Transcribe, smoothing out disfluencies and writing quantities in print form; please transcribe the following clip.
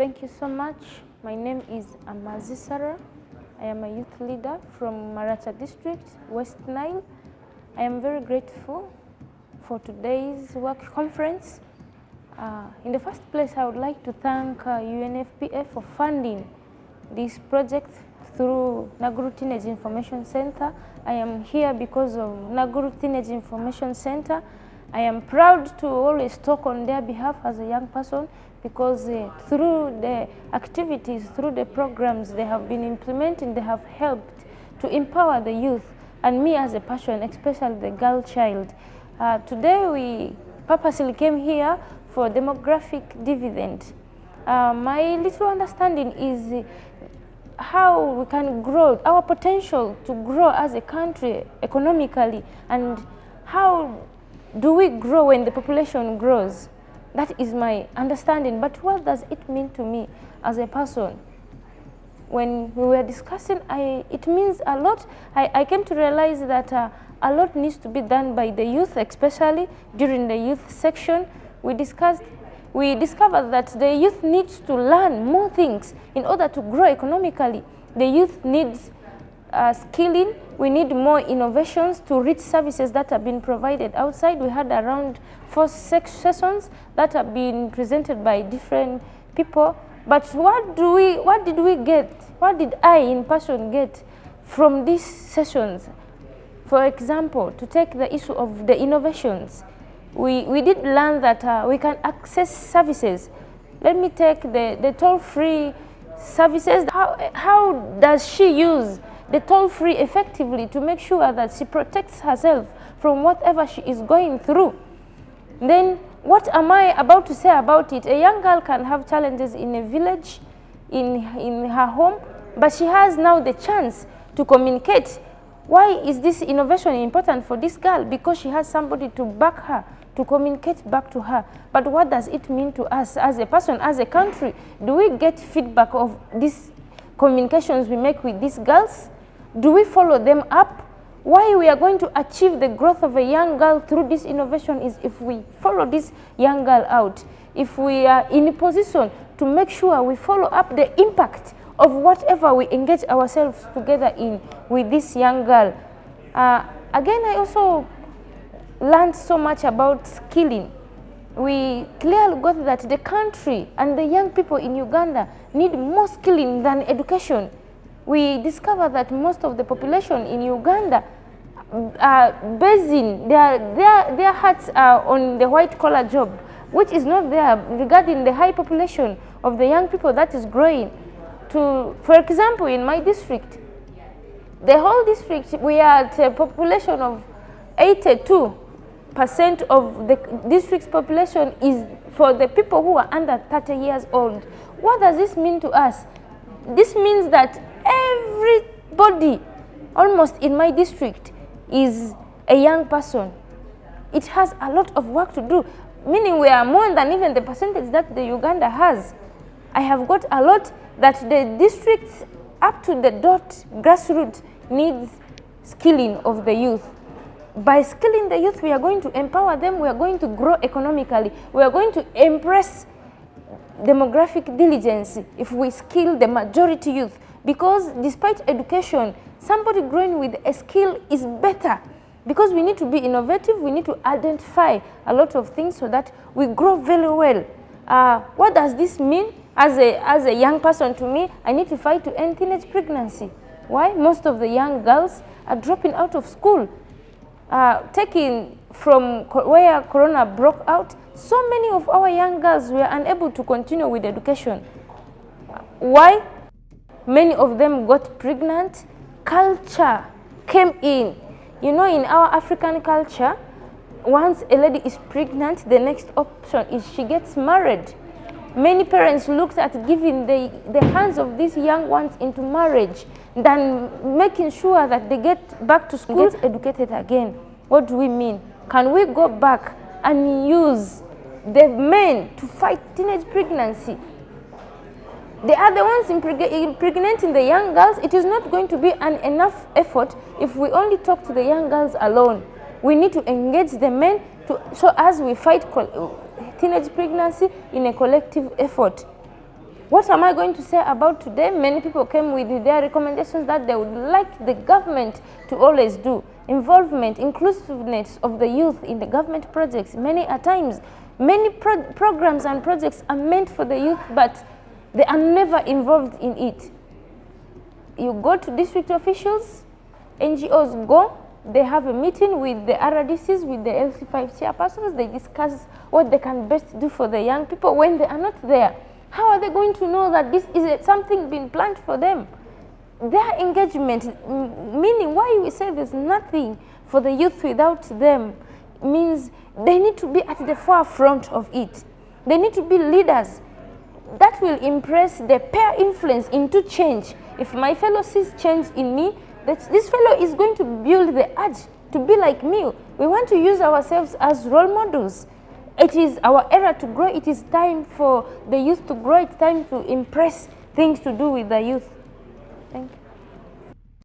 Thank you so much. My name is Amanzi Sara. I am a youth leader from Maracha district, West Nile. I am very grateful for today's work conference. In the first place, I would like to thank UNFPA for funding this project through Naguru Teenage Information Center. I am here because of Naguru Teenage Information Center. I am proud to always talk on their behalf as a young person because through the activities, through the programs they have been implementing, they have helped to empower the youth and me as a person, especially the girl child. Today we purposely came here for demographic dividend. My little understanding is how we can grow, our potential to grow as a country economically, and how do we grow when the population grows. That is my understanding, but what does it mean to me as a person? When we were discussing, it means a lot. I came to realize that a lot needs to be done by the youth, especially during the youth section. We discovered that the youth needs to learn more things in order to grow economically. The youth needs skilling. We need more innovations to reach services that have been provided outside. We had around 4 sessions that have been presented by different people. But what did we get? What did I in person get from these sessions? For example, to take the issue of the innovations, we did learn that we can access services. Let me take the toll-free services. How does she use the toll-free effectively to make sure that she protects herself from whatever she is going through? Then what am I about to say about it? A young girl can have challenges in a village, in her home, but she has now the chance to communicate. Why is this innovation important for this girl? Because she has somebody to back her, to communicate back to her. But what does it mean to us as a person, as a country? Do we get feedback of these communications we make with these girls? Do we follow them up? Why we are going to achieve the growth of a young girl through this innovation is if we follow this young girl out. If we are in a position to make sure we follow up the impact of whatever we engage ourselves together in with this young girl. Again, I also learned so much about skilling. We clearly got that the country and the young people in Uganda need more skilling than education. We discovered that most of the population in Uganda are basing their hearts are on the white-collar job, which is not there regarding the high population of the young people that is growing. For example, in my district, the whole district, we are at a population of 82% of the district's population is for the people who are under 30 years old. What does this mean to us? This means that everybody almost in my district is a young person. It has a lot of work to do, meaning we are more than even the percentage that the Uganda has. I have got a lot that the districts up to the dot grassroots needs skilling of the youth. By skilling the youth, we are going to empower them, we are going to grow economically, we are going to embrace demographic diligence if we skill the majority youth. Because despite education, somebody growing with a skill is better. Because we need to be innovative, we need to identify a lot of things so that we grow very well. What does this mean? As a young person, to me, I need to fight to end teenage pregnancy. Why? Most of the young girls are dropping out of school. Taking from where Corona broke out, so many of our young girls were unable to continue with education. Why? Many of them got pregnant. Culture came in. You know, in our African culture, once a lady is pregnant, the next option is she gets married. Many parents looked at giving the hands of these young ones into marriage than making sure that they get back to school, get educated again. What do we mean? Can we go back and use the men to fight teenage pregnancy? They are the ones impregnating the young girls. It is not going to be an enough effort if we only talk to the young girls alone. We need to engage the men so as we fight teenage pregnancy in a collective effort. What am I going to say about today? Many people came with their recommendations that they would like the government to always do. Involvement, inclusiveness of the youth in the government projects. Many a times, many programs and projects are meant for the youth, but they are never involved in it. You go to district officials, NGOs go, they have a meeting with the RDCs, with the LC5 chairpersons, they discuss what they can best do for the young people when they are not there. How are they going to know that this is something being planned for them? Their engagement, meaning why we say there's nothing for the youth without them, means they need to be at the forefront of it. They need to be leaders. That will impress the peer influence into change. If my fellow sees change in me, this fellow is going to build the urge to be like me. We want to use ourselves as role models. It is our era to grow. It is time for the youth to grow. It's time to impress things to do with the youth. Thank you.